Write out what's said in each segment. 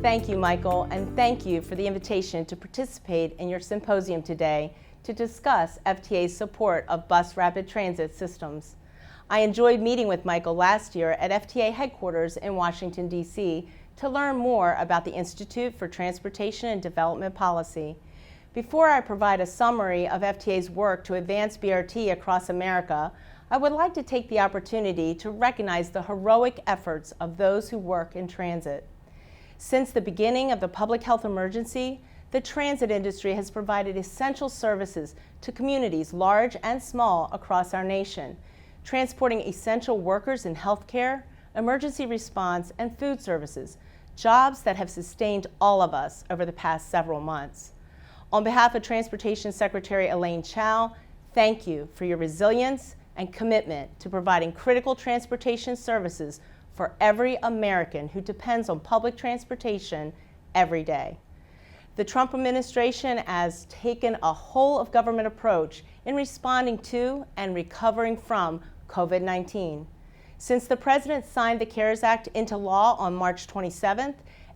Thank you, Michael, and thank you for the invitation to participate in your symposium today to discuss FTA's support of bus rapid transit systems. I enjoyed meeting with Michael last year at FTA headquarters in Washington, D.C. to learn more about the Institute for Transportation and Development Policy. Before I provide a summary of FTA's work to advance BRT across America, I would like to take the opportunity to recognize the heroic efforts of those who work in transit. Since the beginning of the public health emergency, the transit industry has provided essential services to communities large and small across our nation, transporting essential workers in healthcare, emergency response, and food services, jobs that have sustained all of us over the past several months. On behalf of Transportation Secretary Elaine Chao, thank you for your resilience and commitment to providing critical transportation services for every American who depends on public transportation every day. The Trump administration has taken a whole-of-government approach in responding to and recovering from COVID-19. Since the President signed the CARES Act into law on March 27th,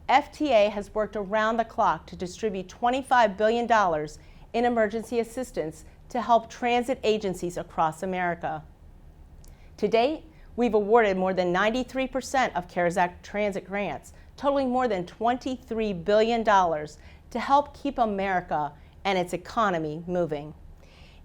FTA has worked around the clock to distribute $25 billion in emergency assistance to help transit agencies across America. To date, we've awarded more than 93% of CARES Act transit grants, totaling more than $23 billion to help keep America and its economy moving.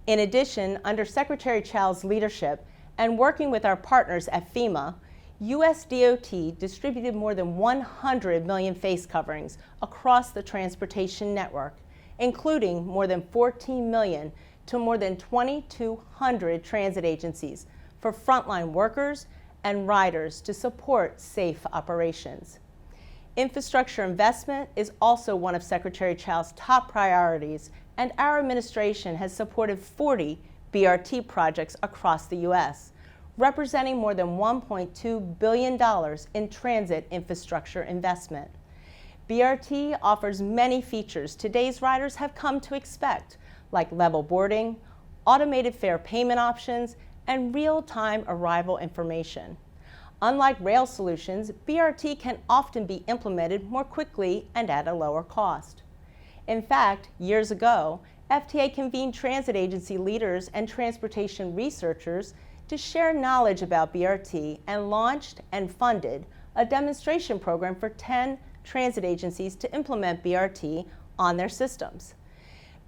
In addition, under Secretary Chao's leadership and working with our partners at FEMA, U.S. DOT distributed more than 100 million face coverings across the transportation network, including more than 14 million to more than 2,200 transit agencies for frontline workers and riders to support safe operations. Infrastructure investment is also one of Secretary Chao's top priorities, and our administration has supported 40 BRT projects across the U.S., representing more than $1.2 billion in transit infrastructure investment. BRT offers many features today's riders have come to expect, like level boarding, automated fare payment options, and real-time arrival information. Unlike rail solutions, BRT can often be implemented more quickly and at a lower cost. In fact, years ago, FTA convened transit agency leaders and transportation researchers to share knowledge about BRT and launched and funded a demonstration program for 10 transit agencies to implement BRT on their systems.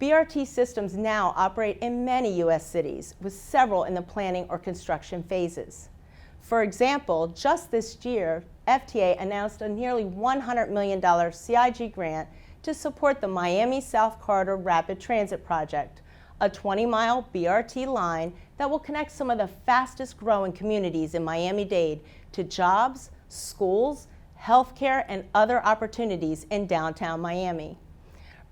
BRT systems now operate in many U.S. cities, with several in the planning or construction phases. For example, just this year, FTA announced a nearly $100 million CIG grant to support the Miami South Corridor Rapid Transit Project, a 20-mile BRT line that will connect some of the fastest-growing communities in Miami-Dade to jobs, schools, healthcare, and other opportunities in downtown Miami.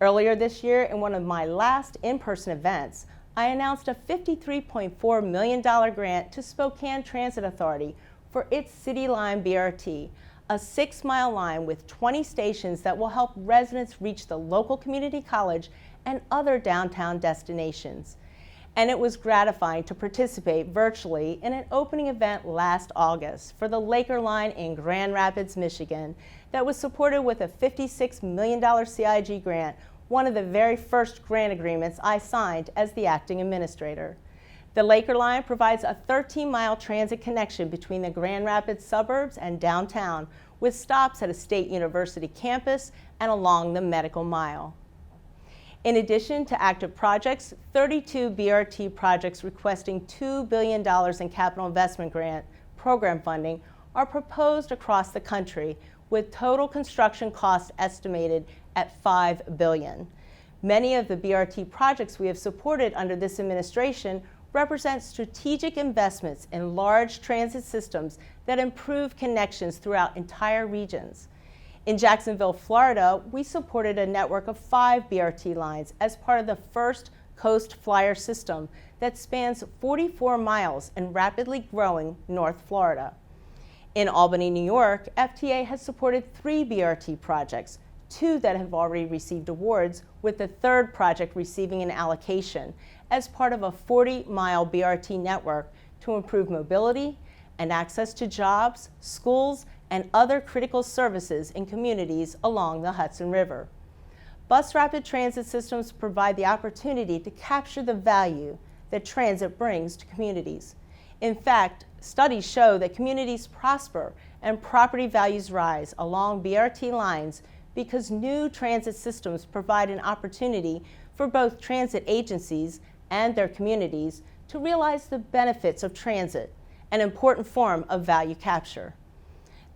Earlier this year, in one of my last in-person events, I announced a $53.4 million grant to Spokane Transit Authority for its City Line BRT, a 6-mile line with 20 stations that will help residents reach the local community college and other downtown destinations. And it was gratifying to participate virtually in an opening event last August for the Laker Line in Grand Rapids, Michigan, that was supported with a $56 million CIG grant, one of the very first grant agreements I signed as the acting administrator. The Laker Line provides a 13-mile transit connection between the Grand Rapids suburbs and downtown, with stops at a state university campus and along the Medical Mile. In addition to active projects, 32 BRT projects requesting $2 billion in capital investment grant program funding are proposed across the country, with total construction costs estimated at $5 billion. Many of the BRT projects we have supported under this administration represent strategic investments in large transit systems that improve connections throughout entire regions. In Jacksonville, Florida, we supported a network of 5 BRT lines as part of the first Coast Flyer system that spans 44 miles in rapidly growing North Florida. In Albany, New York, FTA has supported 3 BRT projects, 2 that have already received awards, with the 3rd project receiving an allocation as part of a 40-mile BRT network to improve mobility and access to jobs, schools, and other critical services in communities along the Hudson River. Bus rapid transit systems provide the opportunity to capture the value that transit brings to communities. In fact, studies show that communities prosper and property values rise along BRT lines because new transit systems provide an opportunity for both transit agencies and their communities to realize the benefits of transit, an important form of value capture.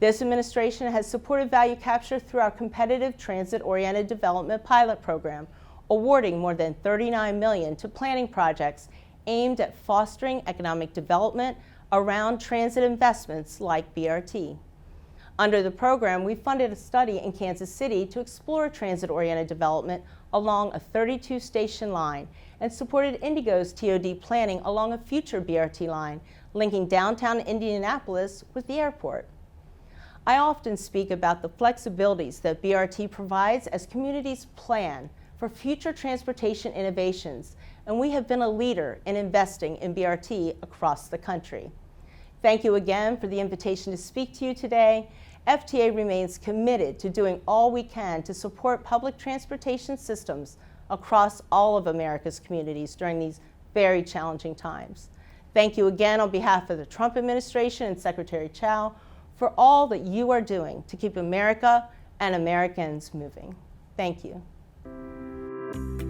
This administration has supported value capture through our competitive transit-oriented development pilot program, awarding more than $39 million to planning projects aimed at fostering economic development around transit investments like BRT. Under the program, we funded a study in Kansas City to explore transit-oriented development along a 32-station line and supported Indigo's TOD planning along a future BRT line linking downtown Indianapolis with the airport. I often speak about the flexibilities that BRT provides as communities plan for future transportation innovations, and we have been a leader in investing in BRT across the country. Thank you again for the invitation to speak to you today. FTA remains committed to doing all we can to support public transportation systems across all of America's communities during these very challenging times. Thank you again on behalf of the Trump administration and Secretary Chao for all that you are doing to keep America and Americans moving. Thank you.